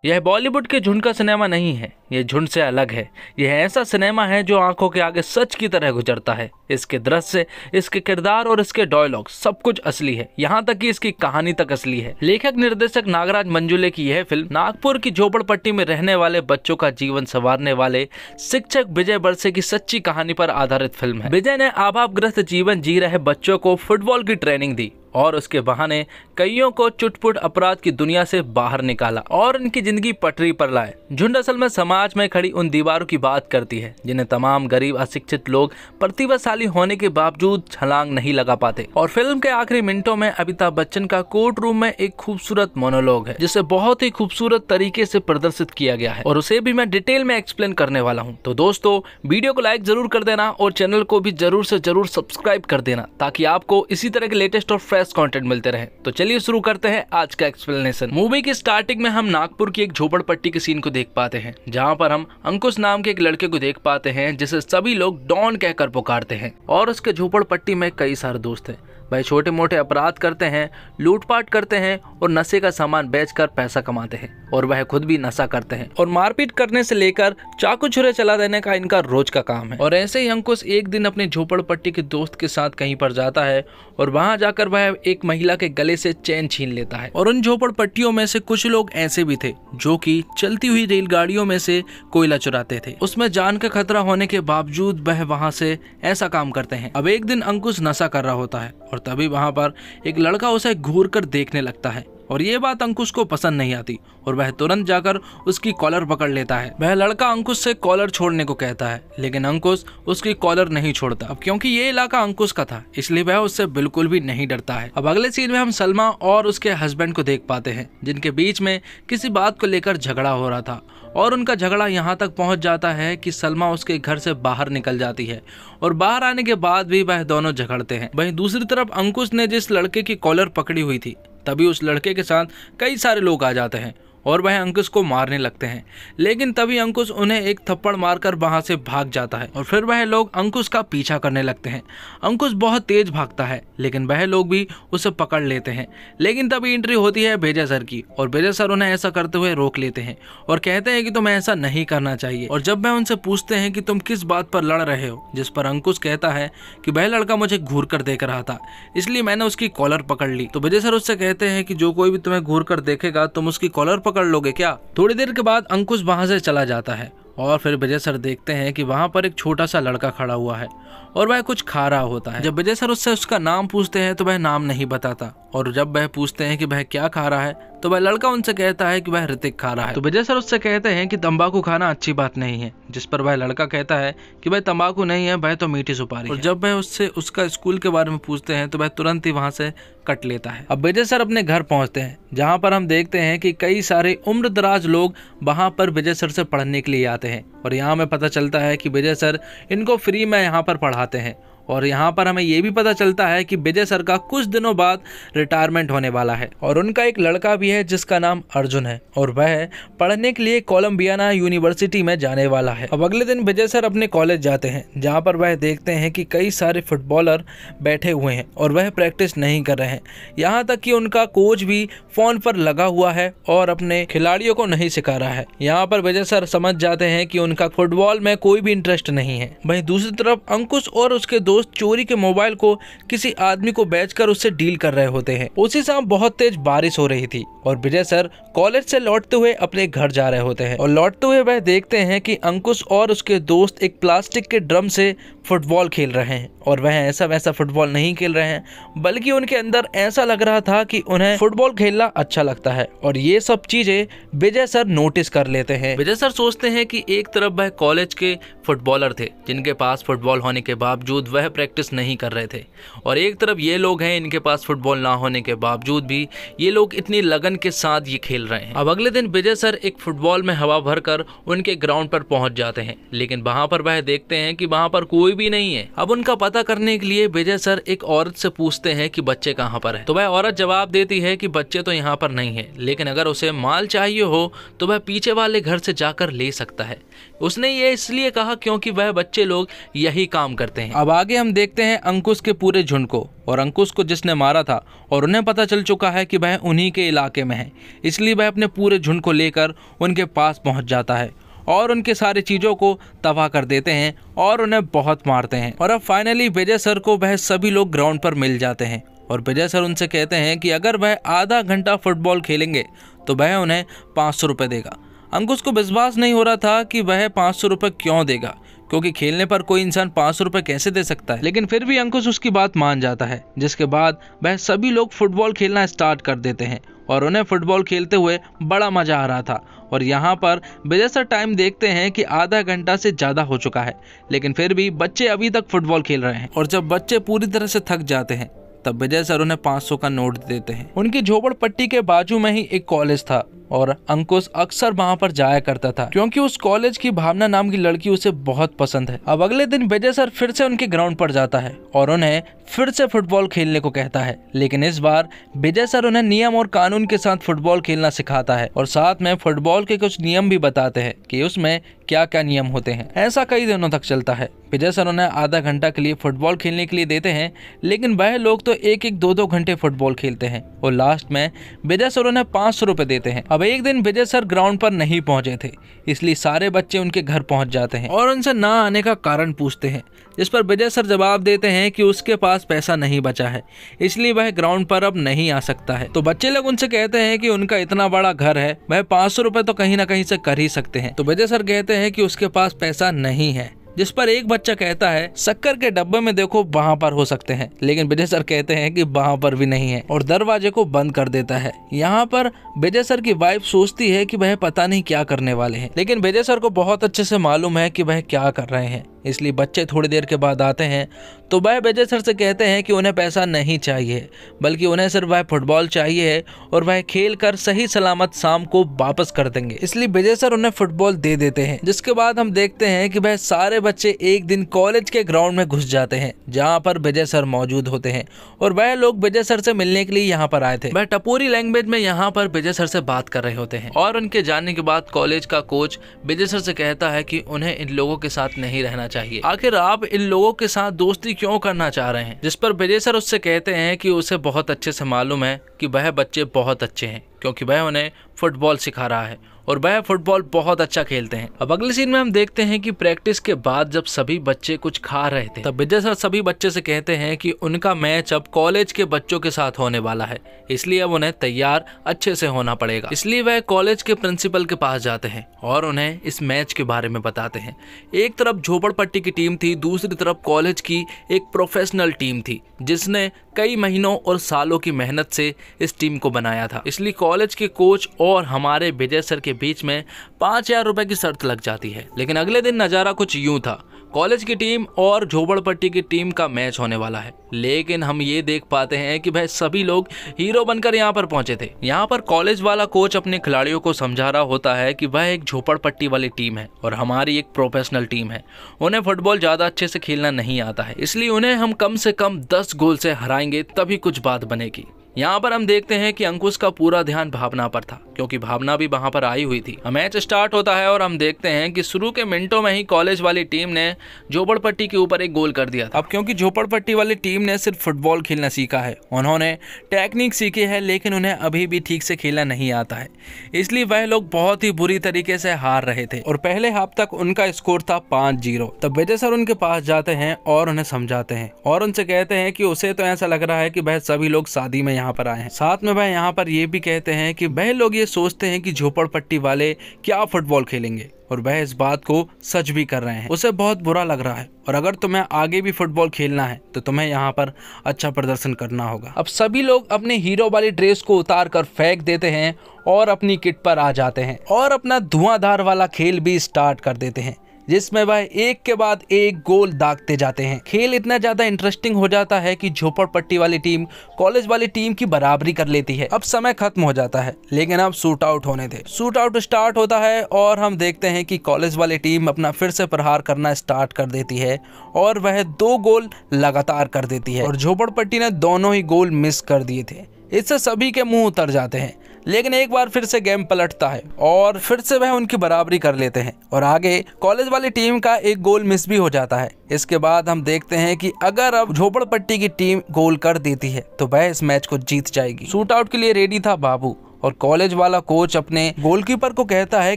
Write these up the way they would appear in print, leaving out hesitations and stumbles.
यह बॉलीवुड के झुंड का सिनेमा नहीं है, यह झुंड से अलग है। यह ऐसा सिनेमा है जो आंखों के आगे सच की तरह गुजरता है। इसके दृश्य, इसके किरदार और इसके डायलॉग सब कुछ असली है, यहाँ तक कि इसकी कहानी तक असली है। लेखक निर्देशक नागराज मंजुले की यह फिल्म नागपुर की झोपड़पट्टी में रहने वाले बच्चों का जीवन संवारने वाले शिक्षक विजय बरसे की सच्ची कहानी पर आधारित फिल्म है। विजय ने अभावग्रस्त जीवन जी रहे बच्चों को फुटबॉल की ट्रेनिंग दी और उसके बहाने कईयों को चुटपुट अपराध की दुनिया से बाहर निकाला और उनकी जिंदगी पटरी पर लाए। झुंड असल में समाज में खड़ी उन दीवारों की बात करती है जिन्हें तमाम गरीब अशिक्षित लोग प्रतिभाशाली होने के बावजूद छलांग नहीं लगा पाते। और फिल्म के आखिरी मिनटों में अमिताभ बच्चन का कोर्ट रूम में एक खूबसूरत मोनोलॉग है जिसे बहुत ही खूबसूरत तरीके से प्रदर्शित किया गया है और उसे भी मैं डिटेल में एक्सप्लेन करने वाला हूँ। तो दोस्तों, वीडियो को लाइक जरूर कर देना और चैनल को भी जरूर से जरूर सब्सक्राइब कर देना ताकि आपको इसी तरह के लेटेस्ट और फ्रेश कंटेंट मिलते रहे। तो चलिए शुरू करते हैं आज का एक्सप्लेनेशन। मूवी की स्टार्टिंग में हम नागपुर की एक झोपड़पट्टी के सीन को देख पाते हैं जहां पर हम अंकुश नाम के एक लड़के को देख पाते हैं जिसे सभी लोग डॉन कहकर पुकारते हैं और उसके झोपड़पट्टी में कई सारे दोस्त हैं। वह छोटे मोटे अपराध करते हैं, लूटपाट करते हैं और नशे का सामान बेचकर पैसा कमाते हैं और वह खुद भी नशा करते हैं और मारपीट करने से लेकर चाकू छुरे चला देने का इनका रोज का काम है। और ऐसे ही अंकुश एक दिन अपने झोपड़पट्टी के दोस्त के साथ कहीं पर जाता है और वहां जाकर वह एक महिला के गले से चैन छीन लेता है। और उन झोपड़पट्टियों में से कुछ लोग ऐसे भी थे जो कि चलती हुई रेलगाड़ियों में से कोयला चुराते थे। उसमें जान का खतरा होने के बावजूद वह वहां से ऐसा काम करते हैं। अब एक दिन अंकुश नशा कर रहा होता है और तभी वहां पर एक लड़का उसे घूर कर देखने लगता है और ये बात अंकुश को पसंद नहीं आती और वह तुरंत जाकर उसकी कॉलर पकड़ लेता है। वह लड़का अंकुश से कॉलर छोड़ने को कहता है लेकिन अंकुश उसकी कॉलर नहीं छोड़ता। अब क्योंकि ये इलाका अंकुश का था इसलिए वह उससे बिल्कुल भी नहीं डरता है। अब अगले सीन में हम सलमा और उसके हस्बैंड को देख पाते हैं जिनके बीच में किसी बात को लेकर झगड़ा हो रहा था और उनका झगड़ा यहाँ तक पहुँच जाता है कि सलमा उसके घर से बाहर निकल जाती है और बाहर आने के बाद भी वह दोनों झगड़ते हैं। वहीं दूसरी तरफ अंकुश ने जिस लड़के की कॉलर पकड़ी हुई थी तभी उस लड़के के साथ कई सारे लोग आ जाते हैं और वह अंकुश को मारने लगते हैं लेकिन तभी अंकुश उन्हें एक थप्पड़ मारकर वहां से भाग जाता है और फिर वह लोग अंकुश का पीछा करने लगते हैं। अंकुश बहुत तेज भागता है लेकिन वह लोग भी उसे पकड़ लेते हैं लेकिन तभी एंट्री होती है विजय सर की और विजय सर उन्हें ऐसा करते हुए रोक लेते हैं और कहते हैं कि तुम्हें ऐसा नहीं करना चाहिए। और जब वह उनसे पूछते हैं कि तुम किस बात पर लड़ रहे हो, जिस पर अंकुश कहता है कि वह लड़का मुझे घूर कर देख रहा था इसलिए मैंने उसकी कॉलर पकड़ ली। तो विजय सर उससे कहते हैं कि जो कोई भी तुम्हें घूर कर देखेगा तुम उसकी कॉलर पकड़ लोगे क्या। थोड़ी देर के बाद अंकुश वहां से चला जाता है और फिर विजय सर देखते हैं कि वहां पर एक छोटा सा लड़का खड़ा हुआ है और वह कुछ खा रहा होता है। जब विजय सर उससे उसका नाम पूछते हैं तो वह नाम नहीं बताता और जब वह पूछते हैं कि वह क्या खा रहा है तो वह लड़का उनसे कहता है कि वह ऋतिक खा रहा है। तो विजय सर उससे कहते हैं कि तंबाकू खाना अच्छी बात नहीं है, जिस पर वह लड़का कहता है कि वह तंबाकू नहीं है, वह तो मीठी सुपारी है। और जब वह उससे उसका स्कूल के बारे में पूछते हैं तो वह तुरंत ही वहां से कट लेता है। अब विजय सर अपने घर पहुंचते हैं जहां पर हम देखते हैं कि कई सारे उम्रदराज लोग वहां पर विजय सर से पढ़ने के लिए आते हैं और यहाँ हमें पता चलता है कि विजय सर इनको फ्री में यहाँ पर पढ़ाते हैं। और यहाँ पर हमें ये भी पता चलता है कि विजय सर का कुछ दिनों बाद रिटायरमेंट होने वाला है और उनका एक लड़का भी है जिसका नाम अर्जुन है और वह पढ़ने के लिए कोलंबियाना यूनिवर्सिटी में जाने वाला है। अब अगले दिन विजय सर अपने कॉलेज जाते हैं जहाँ पर वह देखते हैं कि कई सारे फुटबॉलर बैठे हुए हैं और वह प्रैक्टिस नहीं कर रहे हैं, यहाँ तक कि उनका कोच भी फोन पर लगा हुआ है और अपने खिलाड़ियों को नहीं सिखा रहा है। यहाँ पर विजय सर समझ जाते हैं कि उनका फुटबॉल में कोई भी इंटरेस्ट नहीं है। वहीं दूसरी तरफ अंकुश और उसके दोस्त चोरी के मोबाइल को किसी आदमी को बेचकर उससे डील कर रहे होते हैं। उसी शाम बहुत तेज बारिश हो रही थी और विजय सर कॉलेज से लौटते हुए अपने घर जा रहे होते हैं और लौटते हुए वह देखते हैं कि अंकुश और उसके दोस्त एक प्लास्टिक के ड्रम से फुटबॉल खेल रहे हैं और वह ऐसा वैसा फुटबॉल नहीं खेल रहे हैं बल्कि उनके अंदर ऐसा लग रहा था कि उन्हें फुटबॉल खेलना अच्छा लगता है। और ये सब चीजें विजय सर नोटिस कर लेते हैं। विजय सर सोचते हैं कि एक तरफ वह कॉलेज के फुटबॉलर थे जिनके पास फुटबॉल होने के बावजूद वह प्रैक्टिस नहीं कर रहे थे और एक तरफ ये लोग हैं इनके पास फुटबॉल ना होने के बावजूद भी ये लोग इतनी लगन के साथ ये खेल रहे हैं। अब अगले दिन विजय सर एक फुटबॉल में हवा भरकर उनके ग्राउंड पर पहुंच जाते हैं लेकिन वहां पर वह देखते हैं कि वहां पर कोई भी नहीं है। अब उनका पता करने के लिए विजय सर एक औरत से पूछते हैं कि बच्चे कहाँ पर है। तो वह औरत जवाब देती है कि बच्चे तो यहाँ पर नहीं है, लेकिन अगर उसे माल चाहिए हो तो वह पीछे वाले घर से जाकर ले सकता है। उसने ये इसलिए कहा क्योंकि वह बच्चे लोग यही काम करते हैं। अब आगे हम देखते हैं अंकुश के पूरे झुंड को, और अंकुश को जिसने मारा था और उन्हें पता चल चुका है कि वह उन्हीं के इलाके में है, इसलिए वह अपने पूरे झुंड को लेकर उनके पास पहुंच जाता है और उनके सारी चीज़ों को तबाह कर देते हैं और उन्हें बहुत मारते हैं। और अब फाइनली विजय सर को वह सभी लोग ग्राउंड पर मिल जाते हैं और विजय सर उनसे कहते हैं कि अगर वह आधा घंटा फुटबॉल खेलेंगे तो वह उन्हें 500 रुपये देगा। अंकुश को विश्वास नहीं हो रहा था कि वह 500 रुपये क्यों देगा, क्योंकि खेलने पर कोई इंसान 500 रुपये कैसे दे सकता है। लेकिन फिर भी अंकुश उसकी बात मान जाता है, जिसके बाद वह सभी लोग फुटबॉल खेलना स्टार्ट कर देते हैं और उन्हें फुटबॉल खेलते हुए बड़ा मजा आ रहा था। और यहाँ पर विजय सर टाइम देखते हैं कि आधा घंटा से ज़्यादा हो चुका है, लेकिन फिर भी बच्चे अभी तक फुटबॉल खेल रहे हैं। और जब बच्चे पूरी तरह से थक जाते हैं तब विजय सर उन्हें 500 का नोट देते हैं। उनकी झोपड़पट्टी के बाजू में ही एक कॉलेज था और अंकुश अक्सर वहां पर जाया करता था, क्योंकि उस कॉलेज की भावना नाम की लड़की उसे बहुत पसंद है। अब अगले दिन विजय सर फिर से उनके ग्राउंड पर जाता है और उन्हें फिर से फुटबॉल खेलने को कहता है, लेकिन इस बार विजय सर उन्हें नियम और कानून के साथ फुटबॉल खेलना सिखाता है और साथ में फुटबॉल के कुछ नियम भी बताते हैं कि उसमें क्या क्या नियम होते हैं। ऐसा कई दिनों तक चलता है। विजय सर उन्हें आधा घंटा के लिए फुटबॉल खेलने के लिए देते हैं, लेकिन वह लोग तो एक एक 2-2 घंटे फुटबॉल खेलते हैं और लास्ट में विजय सर उन्हें 500 रुपये देते हैं। अब एक दिन विजय सर ग्राउंड पर नहीं पहुंचे थे, इसलिए सारे बच्चे उनके घर पहुंच जाते हैं और उनसे ना आने का कारण पूछते हैं, जिस पर विजय सर जवाब देते हैं कि उसके पास पैसा नहीं बचा है, इसलिए वह ग्राउंड पर अब नहीं आ सकता है। तो बच्चे लोग उनसे कहते हैं कि उनका इतना बड़ा घर है, वह 500 रुपये तो कहीं ना कहीं से कर ही सकते हैं। तो विजय सर कहते हैं कि उसके पास पैसा नहीं है, जिस पर एक बच्चा कहता है शक्कर के डब्बे में देखो, वहां पर हो सकते हैं। लेकिन विजय सर कहते हैं कि वहां पर भी नहीं है और दरवाजे को बंद कर देता है। यहाँ पर विजय सर की वाइफ सोचती है कि वह पता नहीं क्या करने वाले हैं, लेकिन विजय सर को बहुत अच्छे से मालूम है कि वह क्या कर रहे हैं, इसलिए बच्चे थोड़ी देर के बाद आते हैं। तो वह विजय सर से कहते हैं कि उन्हें पैसा नहीं चाहिए, बल्कि उन्हें सिर्फ वह फुटबॉल चाहिए है और वह खेल कर सही सलामत शाम को वापस कर देंगे, इसलिए विजय सर उन्हें फुटबॉल दे देते हैं। जिसके बाद हम देखते हैं कि वह सारे बच्चे एक दिन कॉलेज के ग्राउंड में घुस जाते हैं, जहाँ पर विजय सर मौजूद होते हैं और वह लोग विजय सर से मिलने के लिए यहाँ पर आए थे। वह टपोरी लैंग्वेज में यहाँ पर विजय सर से बात कर रहे होते हैं और उनके जाने के बाद कॉलेज का कोच विजय सर से कहता है कि उन्हें इन लोगों के साथ नहीं रहना चाहिए। आखिर आप इन लोगों के साथ दोस्ती क्यों करना चाह रहे हैं? जिस पर विजय सर उससे कहते हैं कि उसे बहुत अच्छे से मालूम है कि वह बच्चे बहुत अच्छे हैं, क्योंकि वह उन्हें फुटबॉल सिखा रहा है और वह फुटबॉल बहुत अच्छा खेलते हैं। अब अगले सीन में हम देखते हैं कि प्रैक्टिस के बाद जब सभी बच्चे कुछ खा रहे थे, तब विजय सर सभी बच्चे से कहते हैं कि उनका मैच अब कॉलेज के बच्चों के साथ होने वाला है, इसलिए अब उन्हें तैयार अच्छे से होना पड़ेगा। इसलिए वह कॉलेज के प्रिंसिपल के पास जाते हैं और उन्हें इस मैच के बारे में बताते हैं। एक तरफ झोपड़पट्टी की टीम थी, दूसरी तरफ कॉलेज की एक प्रोफेशनल टीम थी, जिसने कई महीनों और सालों की मेहनत से इस टीम को बनाया था। इसलिए कॉलेज के कोच और हमारे विजय सर के बीच में 5000 रुपए की शर्त लग जाती है। लेकिन अगले दिन नज़ारा कुछ यूं था, कॉलेज की टीम और झोपड़पट्टी की टीम का मैच होने वाला है, लेकिन हम ये देख पाते हैं कि भाई सभी लोग हीरो बनकर यहाँ पर पहुंचे थे। यहाँ पर कॉलेज वाला कोच अपने खिलाड़ियों को समझा रहा होता है कि वह एक झोपड़पट्टी वाली टीम है और हमारी एक प्रोफेशनल टीम है। उन्हें फुटबॉल ज़्यादा अच्छे से खेलना नहीं आता है, इसलिए उन्हें हम कम से कम 10 गोल से हराएंगे, तभी कुछ बात बनेगी। यहाँ पर हम देखते हैं कि अंकुश का पूरा ध्यान भावना पर था, क्योंकि भावना भी वहां पर आई हुई थी। मैच स्टार्ट होता है और हम देखते हैं कि शुरू के मिनटों में ही कॉलेज वाली टीम ने झोपड़पट्टी के ऊपर एक गोल कर दिया था। अब क्योंकि झोपड़पट्टी वाली टीम ने सिर्फ फुटबॉल खेलना सीखा है, उन्होंने टेक्निक सीखी है, लेकिन उन्हें अभी भी ठीक से खेलना नहीं आता है, इसलिए वह लोग बहुत ही बुरी तरीके से हार रहे थे और पहले हाफ तक उनका स्कोर था 5-0। तब विजय सर उनके पास जाते हैं और उन्हें समझाते हैं और उनसे कहते हैं कि उसे तो ऐसा लग रहा है कि वह सभी लोग शादी में यहाँ पर आए हैं। साथ में वह यहाँ पर ये भी कहते हैं कि वह लोग ये सोचते हैं कि झोपड़पट्टी वाले क्या फुटबॉल खेलेंगे, और वह इस बात को सच भी कर रहे हैं। उसे बहुत बुरा लग रहा है और अगर तुम्हें आगे भी फुटबॉल खेलना है तो तुम्हें यहाँ पर अच्छा प्रदर्शन करना होगा। अब सभी लोग अपने हीरो वाली ड्रेस को उतार कर फेंक देते हैं और अपनी किट पर आ जाते हैं और अपना धुआंधार वाला खेल भी स्टार्ट कर देते हैं। जिसमें वह एक के बाद एक गोल दागते जाते हैं। खेल इतना ज्यादा इंटरेस्टिंग हो जाता है कि झोपड़पट्टी वाली टीम कॉलेज वाली टीम की बराबरी कर लेती है। अब समय खत्म हो जाता है, लेकिन अब शूट आउट होने थे। शूट आउट स्टार्ट होता है और हम देखते हैं कि कॉलेज वाली टीम अपना फिर से प्रहार करना स्टार्ट कर देती है और वह 2 गोल लगातार कर देती है और झोपड़पट्टी ने दोनों ही गोल मिस कर दिए थे। इससे सभी के मुंह उतर जाते हैं, लेकिन एक बार फिर से गेम पलटता है और फिर से वह उनकी बराबरी कर लेते हैं और आगे कॉलेज वाली टीम का एक गोल मिस भी हो जाता है। इसके बाद हम देखते हैं कि अगर अब झोपड़पट्टी की टीम गोल कर देती है तो वह इस मैच को जीत जाएगी। शूट आउट के लिए रेडी था बाबू और कॉलेज वाला कोच अपने गोलकीपर को कहता है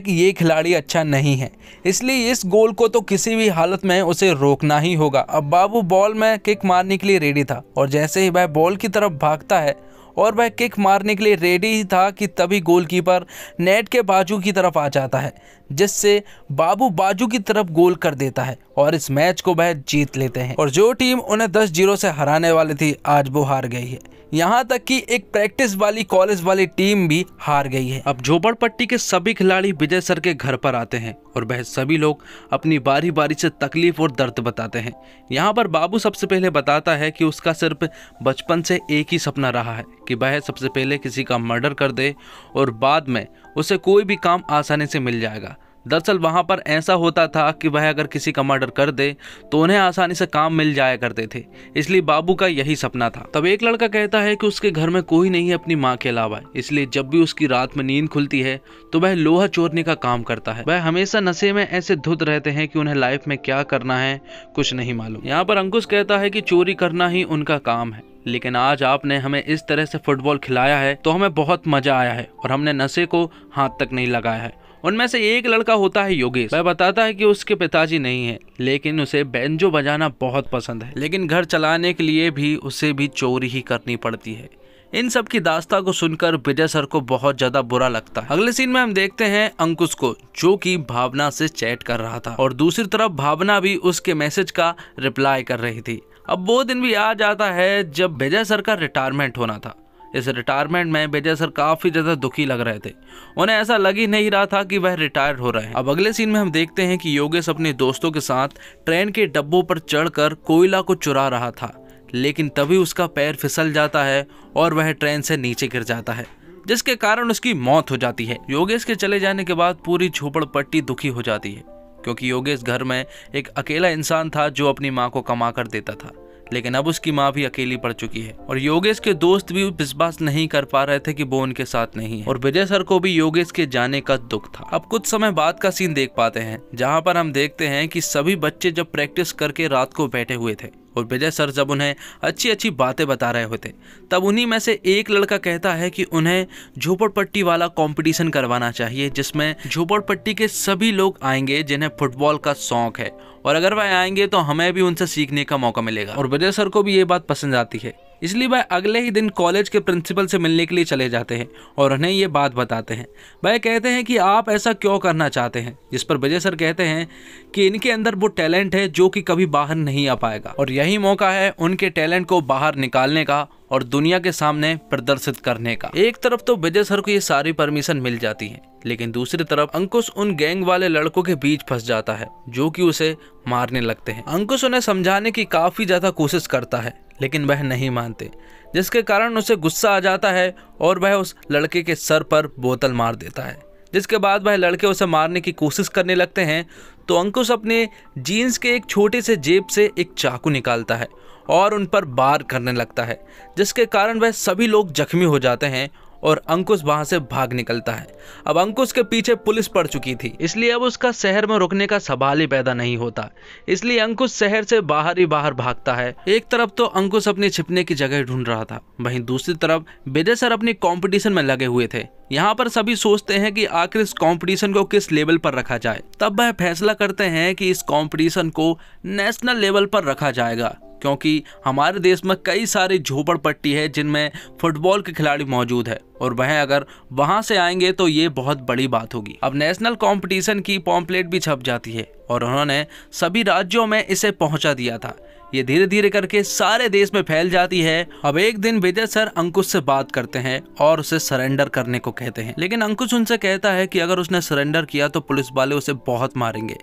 कि ये खिलाड़ी अच्छा नहीं है, इसलिए इस गोल को तो किसी भी हालत में उसे रोकना ही होगा। अब बाबू बॉल में किक मारने के लिए रेडी था और जैसे ही वह बॉल की तरफ भागता है और वह किक मारने के लिए रेडी ही था कि तभी गोलकीपर नेट के बाजू की तरफ आ जाता है, जिससे बाबू बाजू की तरफ गोल कर देता है और इस मैच को वह जीत लेते हैं। और जो टीम उन्हें 10-0 से हराने वाली थी आज वो हार गई है। यहाँ तक कि एक प्रैक्टिस वाली कॉलेज वाली टीम भी हार गई है। अब झोपड़पट्टी के सभी खिलाड़ी विजय सर के घर पर आते हैं और वह सभी लोग अपनी बारी बारी से तकलीफ और दर्द बताते हैं। यहाँ पर बाबू सबसे पहले बताता है कि उसका सिर्फ बचपन से एक ही सपना रहा है कि वह सबसे पहले किसी का मर्डर कर दे और बाद में उसे कोई भी काम आसानी से मिल जाएगा। दरअसल वहां पर ऐसा होता था कि वह अगर किसी का मर्डर कर दे तो उन्हें आसानी से काम मिल जाया करते थे, इसलिए बाबू का यही सपना था। तब एक लड़का कहता है कि उसके घर में कोई नहीं है अपनी माँ के अलावा, इसलिए जब भी उसकी रात में नींद खुलती है तो वह लोहा चोरने का काम करता है। वह हमेशा नशे में ऐसे धुत रहते हैं कि उन्हें लाइफ में क्या करना है कुछ नहीं मालूम। यहाँ पर अंकुश कहता है कि चोरी करना ही उनका काम है, लेकिन आज आपने हमें इस तरह से फुटबॉल खिलाया है तो हमें बहुत मजा आया है और हमने नशे को हाथ तक नहीं लगाया है। उनमें से एक लड़का होता है योगेश। वह बताता है कि उसके पिताजी नहीं है, लेकिन उसे बैंजो बजाना बहुत पसंद है, लेकिन घर चलाने के लिए भी उसे भी चोरी ही करनी पड़ती है। इन सब की दास्तां को सुनकर विजय सर को बहुत ज्यादा बुरा लगता है। अगले सीन में हम देखते हैं अंकुश को, जो कि भावना से चैट कर रहा था और दूसरी तरफ भावना भी उसके मैसेज का रिप्लाई कर रही थी। अब वो दिन भी आ जाता है जब विजय सर का रिटायरमेंट होना था। इस रिटायरमेंट में विजय सर काफी ज्यादा दुखी लग रहे थे, उन्हें ऐसा लग ही नहीं रहा था कि वह रिटायर हो रहे हैं। अब अगले सीन में हम देखते हैं कि योगेश अपने दोस्तों के साथ ट्रेन के डब्बों पर चढ़कर कोयला को चुरा रहा था, लेकिन तभी उसका पैर फिसल जाता है और वह ट्रेन से नीचे गिर जाता है, जिसके कारण उसकी मौत हो जाती है। योगेश के चले जाने के बाद पूरी झोपड़पट्टी दुखी हो जाती है, क्योंकि योगेश घर में एक अकेला इंसान था जो अपनी माँ को कमा कर देता था, लेकिन अब उसकी माँ भी अकेली पड़ चुकी है और योगेश के दोस्त भी विश्वास नहीं कर पा रहे थे कि वो उनके साथ नहीं है और विजय सर को भी योगेश के जाने का दुख था। अब कुछ समय बाद का सीन देख पाते हैं, जहाँ पर हम देखते हैं कि सभी बच्चे जब प्रैक्टिस करके रात को बैठे हुए थे और विजय सर जब उन्हें अच्छी अच्छी बातें बता रहे होते, तब उन्हीं में से एक लड़का कहता है कि उन्हें झोपड़पट्टी वाला कंपटीशन करवाना चाहिए, जिसमें झोपड़पट्टी के सभी लोग आएंगे जिन्हें फुटबॉल का शौक है, और अगर वह आएंगे तो हमें भी उनसे सीखने का मौका मिलेगा। और विजय सर को भी ये बात पसंद आती है, इसलिए वह अगले ही दिन कॉलेज के प्रिंसिपल से मिलने के लिए चले जाते हैं और उन्हें ये बात बताते हैं। वह कहते हैं कि आप ऐसा क्यों करना चाहते हैं, जिस पर विजय सर कहते हैं कि इनके अंदर वो टैलेंट है जो कि कभी बाहर नहीं आ पाएगा और यही मौका है उनके टैलेंट को बाहर निकालने का और दुनिया के सामने प्रदर्शित करने का। एक तरफ तो विजय सर को ये सारी परमिशन मिल जाती है, लेकिन दूसरी तरफ अंकुश उन गैंग वाले लड़कों के बीच फंस जाता है जो कि उसे मारने लगते हैं। अंकुश उन्हें समझाने की काफी ज्यादा कोशिश करता है, लेकिन वह नहीं मानते, जिसके कारण उसे गुस्सा आ जाता है और वह उस लड़के के सर पर बोतल मार देता है, जिसके बाद वह लड़के उसे मारने की कोशिश करने लगते हैं। तो अंकुश अपने जीन्स के एक छोटे से जेब से एक चाकू निकालता है और उन पर वार करने लगता है, जिसके कारण वह सभी लोग जख्मी हो जाते हैं और अंकुश वहां से भाग निकलता है। अब अंकुश के पीछे पुलिस पड़ चुकी थी, इसलिए अब उसका शहर में रुकने का सवाल ही पैदा नहीं होता, इसलिए अंकुश शहर से बाहर ही बाहर भागता है। एक तरफ तो अंकुश अपनी छिपने की जगह ढूंढ रहा था, वहीं दूसरी तरफ विजय सर अपनी कंपटीशन में लगे हुए थे। यहाँ पर सभी सोचते हैं कि आखिर इस कंपटीशन को किस लेवल पर रखा जाए। तब वह फैसला करते हैं कि इस कंपटीशन को नेशनल लेवल पर रखा जाएगा, क्योंकि हमारे देश में कई सारी झोपड़पट्टी है जिनमें फुटबॉल के खिलाड़ी मौजूद है और वह अगर वहां से आएंगे तो ये बहुत बड़ी बात होगी। अब नेशनल कंपटीशन की पॉम्पलेट भी छप जाती है और उन्होंने सभी राज्यों में इसे पहुंचा दिया था। ये धीरे धीरे करके सारे देश में फैल जाती है। अब एक दिन विजय सर अंकुश से बात करते हैं और उसे सरेंडर करने को कहते हैं, लेकिन अंकुश उनसे कहता है कि अगर उसने सरेंडर किया तो पुलिस वाले उसे बहुत मारेंगे,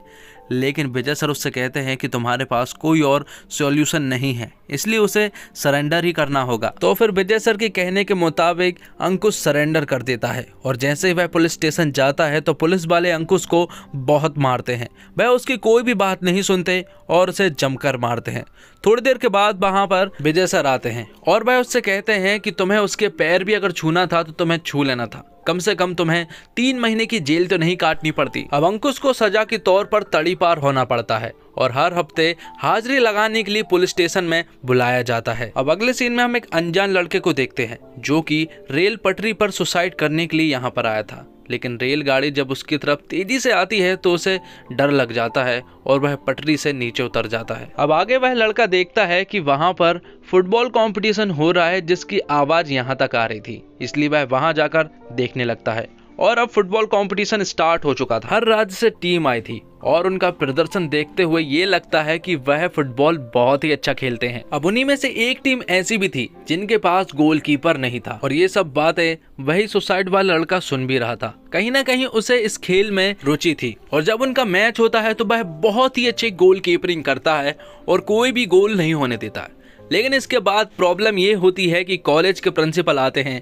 लेकिन विजय सर उससे कहते हैं कि तुम्हारे पास कोई और सॉल्यूशन नहीं है, इसलिए उसे सरेंडर ही करना होगा। तो फिर विजय सर के कहने के मुताबिक अंकुश सरेंडर कर देता है और जैसे ही वह पुलिस स्टेशन जाता है तो पुलिस वाले अंकुश को बहुत मारते हैं। वह उसकी कोई भी बात नहीं सुनते और उसे जमकर मारते हैं। थोड़ी देर के बाद वहां पर विजय सर आते हैं और वह उससे कहते हैं कि तुम्हें उसके पैर भी अगर छूना था तो तुम्हें छू लेना था, कम से कम तुम्हें 3 महीने की जेल तो नहीं काटनी पड़ती। अब अंकुश को सजा के तौर पर तड़ी पार होना पड़ता है और हर हफ्ते हाजिरी लगाने के लिए पुलिस स्टेशन में बुलाया जाता है। अब अगले सीन में हम एक अनजान लड़के को देखते हैं जो कि रेल पटरी पर सुसाइड करने के लिए यहाँ पर आया था, लेकिन रेलगाड़ी जब उसकी तरफ तेजी से आती है तो उसे डर लग जाता है और वह पटरी से नीचे उतर जाता है। अब आगे वह लड़का देखता है कि वहां पर फुटबॉल कंपटीशन हो रहा है जिसकी आवाज यहां तक आ रही थी, इसलिए वह वहां जाकर देखने लगता है और अब फुटबॉल कंपटीशन स्टार्ट हो चुका था। हर राज्य से टीम आई थी और उनका प्रदर्शन देखते हुए ये लगता है कि वह फुटबॉल बहुत ही अच्छा खेलते हैं। अब उन्हीं में से एक टीम ऐसी भी थी जिनके पास गोलकीपर नहीं था और ये सब बातें वही सुसाइड वाला लड़का सुन भी रहा था। कहीं ना कहीं उसे इस खेल में रुचि थी और जब उनका मैच होता है तो वह बहुत ही अच्छी गोलकीपरिंग करता है और कोई भी गोल नहीं होने देता है। लेकिन इसके बाद प्रॉब्लम ये होती है कि कॉलेज के प्रिंसिपल आते हैं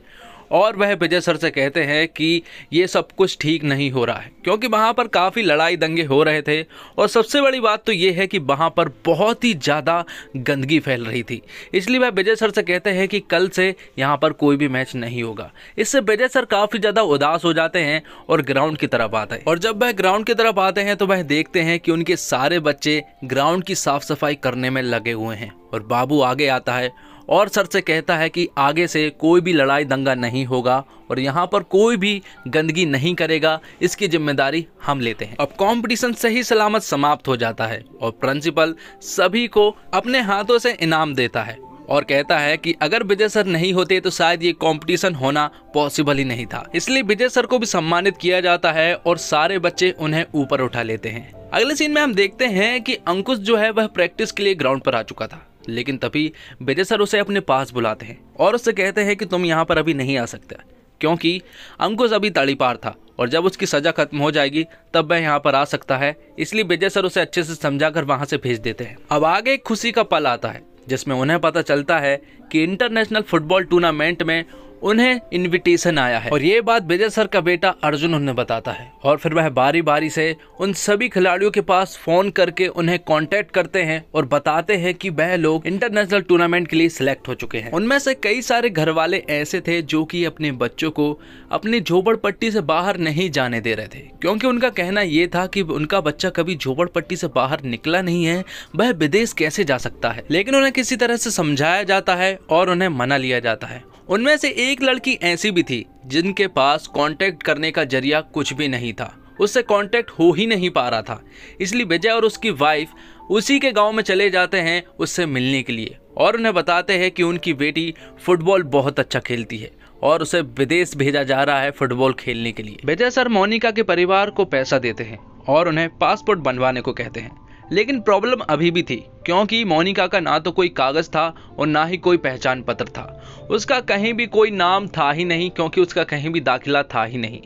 और वह विजय सर से कहते हैं कि ये सब कुछ ठीक नहीं हो रहा है, क्योंकि वहाँ पर काफ़ी लड़ाई दंगे हो रहे थे और सबसे बड़ी बात तो ये है कि वहाँ पर बहुत ही ज़्यादा गंदगी फैल रही थी। इसलिए वह विजय सर से कहते हैं कि कल से यहाँ पर कोई भी मैच नहीं होगा। इससे विजय सर काफ़ी ज़्यादा उदास हो जाते हैं और ग्राउंड की तरफ आते हैं और जब वह ग्राउंड की तरफ आते हैं तो वह देखते हैं कि उनके सारे बच्चे ग्राउंड की साफ सफाई करने में लगे हुए हैं और बाबू आगे आता है और सर से कहता है कि आगे से कोई भी लड़ाई दंगा नहीं होगा और यहाँ पर कोई भी गंदगी नहीं करेगा, इसकी जिम्मेदारी हम लेते हैं। अब कंपटीशन सही सलामत समाप्त हो जाता है और प्रिंसिपल सभी को अपने हाथों से इनाम देता है और कहता है कि अगर विजय सर नहीं होते तो शायद ये कंपटीशन होना पॉसिबल ही नहीं था। इसलिए विजय सर को भी सम्मानित किया जाता है और सारे बच्चे उन्हें ऊपर उठा लेते हैं। अगले सीन में हम देखते हैं कि अंकुश जो है वह प्रैक्टिस के लिए ग्राउंड पर आ चुका था, लेकिन तभी विजय सर उसे अपने पास बुलाते हैं और उससे कहते हैं कि तुम यहाँ पर अभी नहीं आ सकते, क्योंकि अंकुश अभी तड़ीपार था और जब उसकी सजा खत्म हो जाएगी तब वह यहाँ पर आ सकता है। इसलिए विजय सर उसे अच्छे से समझाकर वहां से भेज देते हैं। अब आगे एक खुशी का पल आता है जिसमें उन्हें पता चलता है कि इंटरनेशनल फुटबॉल टूर्नामेंट में उन्हें इनविटेशन आया है और ये बात विजय सर का बेटा अर्जुन उन्हें बताता है और फिर वह बारी बारी से उन सभी खिलाड़ियों के पास फोन करके उन्हें कांटेक्ट करते हैं और बताते हैं कि वह लोग इंटरनेशनल टूर्नामेंट के लिए सिलेक्ट हो चुके हैं। उनमें से कई सारे घर वाले ऐसे थे जो कि अपने बच्चों को अपनी झोपड़पट्टी से बाहर नहीं जाने दे रहे थे, क्योंकि उनका कहना यह था कि उनका बच्चा कभी झोपड़पट्टी से बाहर निकला नहीं है, वह विदेश कैसे जा सकता है। लेकिन उन्हें किसी तरह से समझाया जाता है और उन्हें मना लिया जाता है। उनमें से एक लड़की ऐसी भी थी जिनके पास कांटेक्ट करने का जरिया कुछ भी नहीं था, उससे कांटेक्ट हो ही नहीं पा रहा था। इसलिए विजय और उसकी वाइफ उसी के गांव में चले जाते हैं उससे मिलने के लिए और उन्हें बताते हैं कि उनकी बेटी फुटबॉल बहुत अच्छा खेलती है और उसे विदेश भेजा जा रहा है फुटबॉल खेलने के लिए। विजय सर मोनिका के परिवार को पैसा देते हैं और उन्हें पासपोर्ट बनवाने को कहते हैं, लेकिन प्रॉब्लम अभी भी थी, क्योंकि मोनिका का ना तो कोई कागज था और ना ही कोई पहचान पत्र था। उसका कहीं भी कोई नाम था ही नहीं, क्योंकि उसका कहीं भी दाखिला था ही नहीं।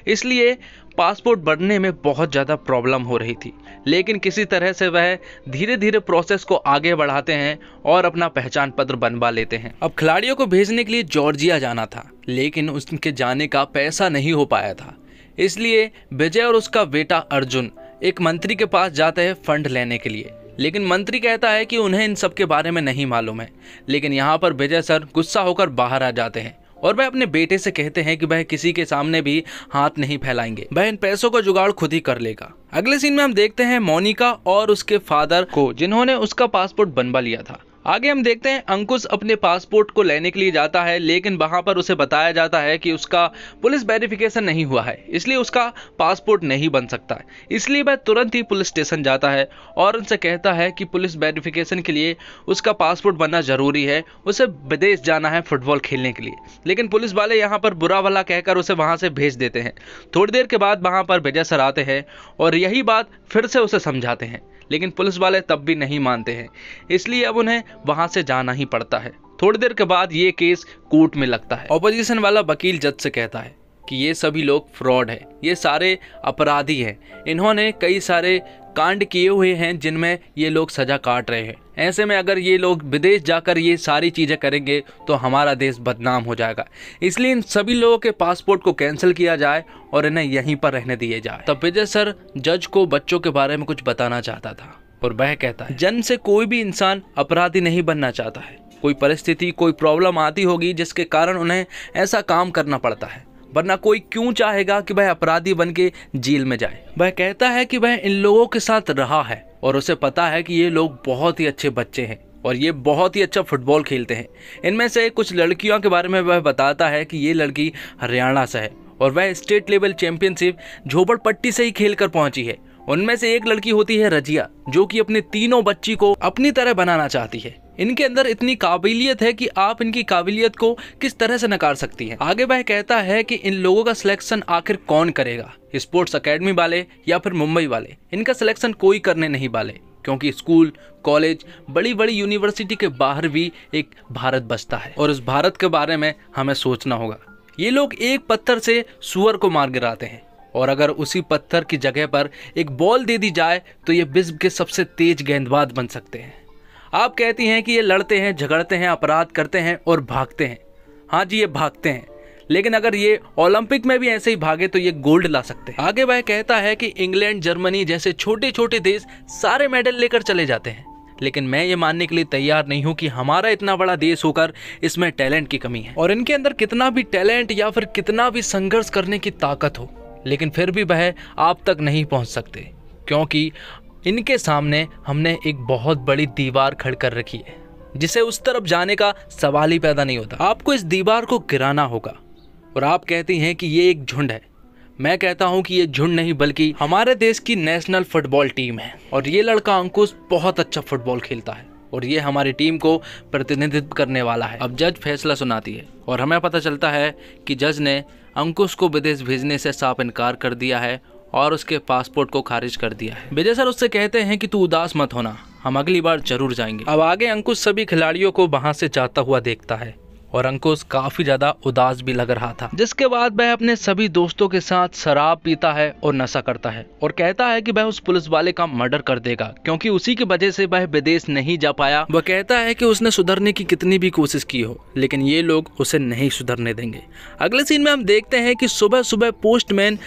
इसलिए पासपोर्ट बनने में बहुत ज़्यादा प्रॉब्लम हो रही थी, लेकिन किसी तरह से वह धीरे धीरे प्रोसेस को आगे बढ़ाते हैं और अपना पहचान पत्र बनवा लेते हैं। अब खिलाड़ियों को भेजने के लिए जॉर्जिया जाना था, लेकिन उसके जाने का पैसा नहीं हो पाया था। इसलिए विजय और उसका बेटा अर्जुन एक मंत्री के पास जाते हैं फंड लेने के लिए, लेकिन मंत्री कहता है कि उन्हें इन सब के बारे में नहीं मालूम है। लेकिन यहाँ पर विजय सर गुस्सा होकर बाहर आ जाते हैं और वह अपने बेटे से कहते हैं कि वह किसी के सामने भी हाथ नहीं फैलाएंगे, वह इन पैसों का जुगाड़ खुद ही कर लेगा। अगले सीन में हम देखते हैं मोनिका और उसके फादर को, जिन्होंने उसका पासपोर्ट बनवा लिया था। आगे हम देखते हैं अंकुश अपने पासपोर्ट को लेने के लिए जाता है, लेकिन वहां पर उसे बताया जाता है कि उसका पुलिस वेरिफिकेशन नहीं हुआ है, इसलिए उसका पासपोर्ट नहीं बन सकता है। इसलिए वह तुरंत ही पुलिस स्टेशन जाता है और उनसे कहता है कि पुलिस वेरिफिकेशन के लिए उसका पासपोर्ट बनना जरूरी है, उसे विदेश जाना है फुटबॉल खेलने के लिए। लेकिन पुलिस वाले यहाँ पर बुरा भला कहकर उसे वहां से भेज देते हैं। थोड़ी देर के बाद वहां पर विजय सर आते हैं और यही बात फिर से उसे समझाते हैं, लेकिन पुलिस वाले तब भी नहीं मानते हैं, इसलिए अब उन्हें वहां से जाना ही पड़ता है। थोड़ी देर के बाद ये केस कोर्ट में लगता है। ऑपोजिशन वाला वकील जज से कहता है कि ये सभी लोग फ्रॉड है, ये सारे अपराधी हैं, इन्होंने कई सारे कांड किए हुए हैं जिनमें ये लोग सजा काट रहे हैं। ऐसे में अगर ये लोग विदेश जाकर ये सारी चीज़ें करेंगे तो हमारा देश बदनाम हो जाएगा। इसलिए इन सभी लोगों के पासपोर्ट को कैंसिल किया जाए और इन्हें यहीं पर रहने दिए जाए। तब विजय सर जज को बच्चों के बारे में कुछ बताना चाहता था और वह कहता है, जन्म से कोई भी इंसान अपराधी नहीं बनना चाहता है। कोई परिस्थिति, कोई प्रॉब्लम आती होगी जिसके कारण उन्हें ऐसा काम करना पड़ता है, वरना कोई क्यों चाहेगा कि वह अपराधी बन के जेल में जाए। वह कहता है कि वह इन लोगों के साथ रहा है और उसे पता है कि ये लोग बहुत ही अच्छे बच्चे हैं और ये बहुत ही अच्छा फुटबॉल खेलते हैं। इनमें से कुछ लड़कियों के बारे में वह बताता है कि ये लड़की हरियाणा से है और वह स्टेट लेवल चैंपियनशिप झोपड़पट्टी से ही खेल कर पहुंची है। उनमें से एक लड़की होती है रजिया, जो कि अपने तीनों बच्ची को अपनी तरह बनाना चाहती है। इनके अंदर इतनी काबिलियत है कि आप इनकी काबिलियत को किस तरह से नकार सकती हैं। आगे वह कहता है कि इन लोगों का सिलेक्शन आखिर कौन करेगा, स्पोर्ट्स एकेडमी वाले या फिर मुंबई वाले। इनका सिलेक्शन कोई करने नहीं वाले, क्योंकि स्कूल, कॉलेज, बड़ी बड़ी यूनिवर्सिटी के बाहर भी एक भारत बसता है और उस भारत के बारे में हमें सोचना होगा। ये लोग एक पत्थर से सुअर को मार गिराते हैं और अगर उसी पत्थर की जगह पर एक बॉल दे दी जाए तो ये विश्व के सबसे तेज गेंदबाज बन सकते हैं। आप कहती हैं कि ये लड़ते हैं, झगड़ते हैं, अपराध करते हैं और भागते हैं। हाँ जी, ये भागते हैं, लेकिन अगर ये ओलंपिक में भी ऐसे ही भागे तो ये गोल्ड ला सकते हैं। आगे वह कहता है कि इंग्लैंड, जर्मनी जैसे छोटे छोटे देश सारे मेडल लेकर चले जाते हैं, लेकिन मैं ये मानने के लिए तैयार नहीं हूँ कि हमारा इतना बड़ा देश होकर इसमें टैलेंट की कमी है। और इनके अंदर कितना भी टैलेंट या फिर कितना भी संघर्ष करने की ताकत हो, लेकिन फिर भी वह आप तक नहीं पहुँच सकते, क्योंकि इनके सामने हमने एक बहुत बड़ी दीवार खड़ी कर रखी है जिसे उस तरफ जाने का सवाल ही पैदा नहीं होता। आपको इस दीवार को गिराना होगा। और आप कहती हैं कि ये एक झुंड है। मैं कहता हूं कि ये झुंड नहीं बल्कि हमारे देश की नेशनल फुटबॉल टीम है और ये लड़का अंकुश बहुत अच्छा फुटबॉल खेलता है और ये हमारी टीम को प्रतिनिधित्व करने वाला है। अब जज फैसला सुनाती है और हमें पता चलता है कि जज ने अंकुश को विदेश भेजने से साफ इनकार कर दिया है और उसके पासपोर्ट को खारिज कर दिया है। विजय सर उससे कहते हैं कि तू उदास मत होना, हम अगली बार जरूर जाएंगे। अब आगे अंकुश सभी खिलाड़ियों को वहां से जाता हुआ देखता है और अंकुश काफी ज्यादा उदास भी लग रहा था, जिसके बाद वह अपने सभी दोस्तों के साथ शराब पीता है और नशा करता है और कहता है कि वह उस पुलिस वाले का मर्डर कर देगा, क्योंकि उसी की वजह से वह विदेश नहीं जा पाया। वह कहता है कि उसने सुधरने की कितनी भी कोशिश की हो, लेकिन ये लोग उसे नहीं सुधरने देंगे। अगले सीन में हम देखते हैं कि सुबह सुबह पोस्टमैन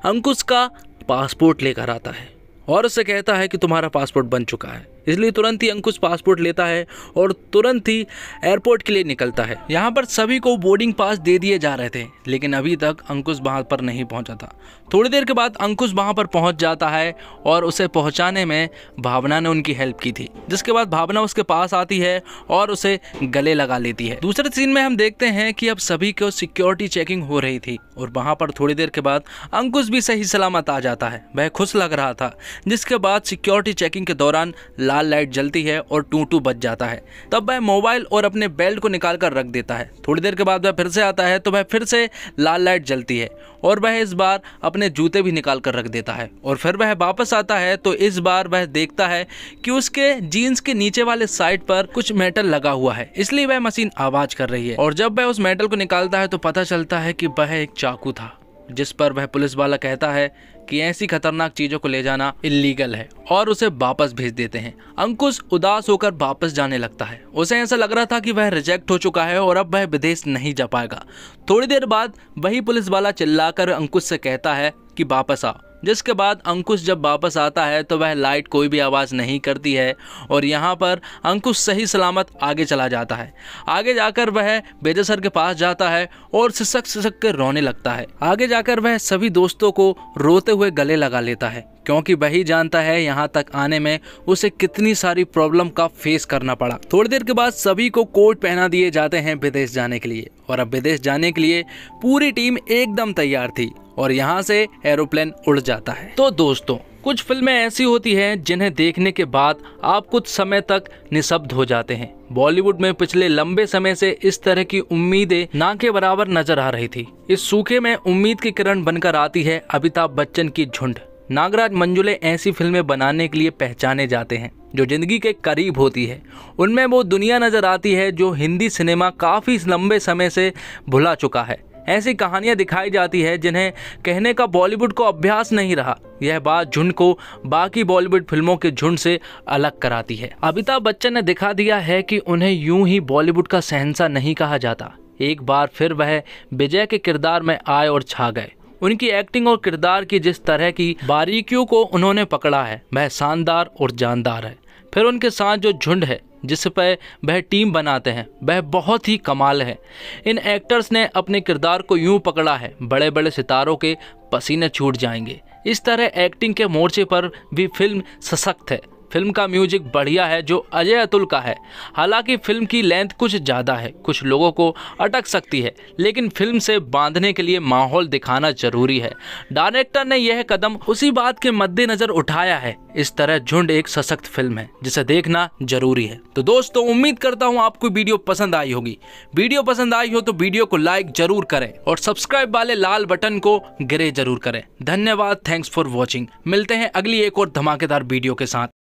अंकुश का पासपोर्ट लेकर आता है और उससे कहता है कि तुम्हारा पासपोर्ट बन चुका है। इसलिए तुरंत ही अंकुश पासपोर्ट लेता है और तुरंत ही एयरपोर्ट के लिए निकलता है। यहाँ पर सभी को बोर्डिंग पास दे दिए जा रहे थे, लेकिन अभी तक अंकुश वहाँ पर नहीं पहुँचा था। थोड़ी देर के बाद अंकुश वहाँ पर पहुँच जाता है और उसे पहुँचाने में भावना ने उनकी हेल्प की थी, जिसके बाद भावना उसके पास आती है और उसे गले लगा लेती है। दूसरे सीन में हम देखते हैं कि अब सभी को सिक्योरिटी चेकिंग हो रही थी और वहाँ पर थोड़ी देर के बाद अंकुश भी सही सलामत आ जाता है। वह खुश लग रहा था, जिसके बाद सिक्योरिटी चेकिंग के दौरान लाल लाइट जलती है और टू बज जाता है। तब वह मोबाइल और अपने बेल्ट को निकाल कर रख देता है। थोड़ी देर के बाद वह फिर से आता है तो वह फिर से लाल लाइट जलती है और वह इस बार अपने जूते भी निकाल कर रख देता है और फिर वह वापस आता है तो इस बार वह देखता है कि उसके जीन्स के नीचे वाले साइड पर कुछ मेटल लगा हुआ है, इसलिए वह मशीन आवाज कर रही है। और जब वह उस मेटल को निकालता है तो पता चलता है कि वह एक चाकू था, जिस पर वह पुलिस वाला कहता है कि ऐसी खतरनाक चीजों को ले जाना इल्लीगल है और उसे वापस भेज देते हैं। अंकुश उदास होकर वापस जाने लगता है। उसे ऐसा लग रहा था कि वह रिजेक्ट हो चुका है और अब वह विदेश नहीं जा पाएगा। थोड़ी देर बाद वही पुलिस वाला चिल्लाकर अंकुश से कहता है कि वापस आ, जिसके बाद अंकुश जब वापस आता है तो वह लाइट कोई भी आवाज़ नहीं करती है और यहाँ पर अंकुश सही सलामत आगे चला जाता है। आगे जाकर वह विजय सर के पास जाता है और सिसक कर रोने लगता है। आगे जाकर वह सभी दोस्तों को रोते हुए गले लगा लेता है, क्योंकि वही जानता है यहाँ तक आने में उसे कितनी सारी प्रॉब्लम का फेस करना पड़ा। थोड़ी देर के बाद सभी को कोट पहना दिए जाते हैं विदेश जाने के लिए और अब विदेश जाने के लिए पूरी टीम एकदम तैयार थी और यहाँ से एरोप्लेन उड़ जाता है। तो दोस्तों, कुछ फिल्में ऐसी होती हैं जिन्हें देखने के बाद आप कुछ समय तक निशब्द हो जाते हैं। बॉलीवुड में पिछले लंबे समय से इस तरह की उम्मीदें ना के बराबर नजर आ रही थी। इस सूखे में उम्मीद की किरण बनकर आती है अमिताभ बच्चन की झुंड। नागराज मंजुले ऐसी फिल्में बनाने के लिए पहचाने जाते हैं जो जिंदगी के करीब होती है। उनमें वो दुनिया नजर आती है जो हिंदी सिनेमा काफी लंबे समय से भुला चुका है। ऐसी कहानियां दिखाई जाती है जिन्हें कहने का बॉलीवुड को अभ्यास नहीं रहा। यह बात झुंड को बाकी बॉलीवुड फिल्मों के झुंड से अलग कराती है। अमिताभ बच्चन ने दिखा दिया है कि उन्हें यूं ही बॉलीवुड का शहंशाह नहीं कहा जाता। एक बार फिर वह विजय के किरदार में आए और छा गए। उनकी एक्टिंग और किरदार की जिस तरह की बारीकियों को उन्होंने पकड़ा है वह शानदार और जानदार है। फिर उनके साथ जो झुंड है जिस पर वह टीम बनाते हैं वह बहुत ही कमाल है। इन एक्टर्स ने अपने किरदार को यूं पकड़ा है बड़े बड़े सितारों के पसीने छूट जाएंगे। इस तरह एक्टिंग के मोर्चे पर भी फिल्म सशक्त है। फिल्म का म्यूजिक बढ़िया है जो अजय अतुल का है। हालांकि फिल्म की लेंथ कुछ ज़्यादा है, कुछ लोगों को अटक सकती है, लेकिन फिल्म से बांधने के लिए माहौल दिखाना जरूरी है। डायरेक्टर ने यह कदम उसी बात के मद्देनजर उठाया है। इस तरह झुंड एक सशक्त फिल्म है जिसे देखना जरूरी है। तो दोस्तों उम्मीद करता हूँ आपको वीडियो पसंद आई होगी। वीडियो पसंद आई हो तो वीडियो को लाइक जरूर करें और सब्सक्राइब वाले लाल बटन को ग्रे जरूर करें। धन्यवाद, थैंक्स फॉर वॉचिंग। मिलते हैं अगली एक और धमाकेदार वीडियो के साथ।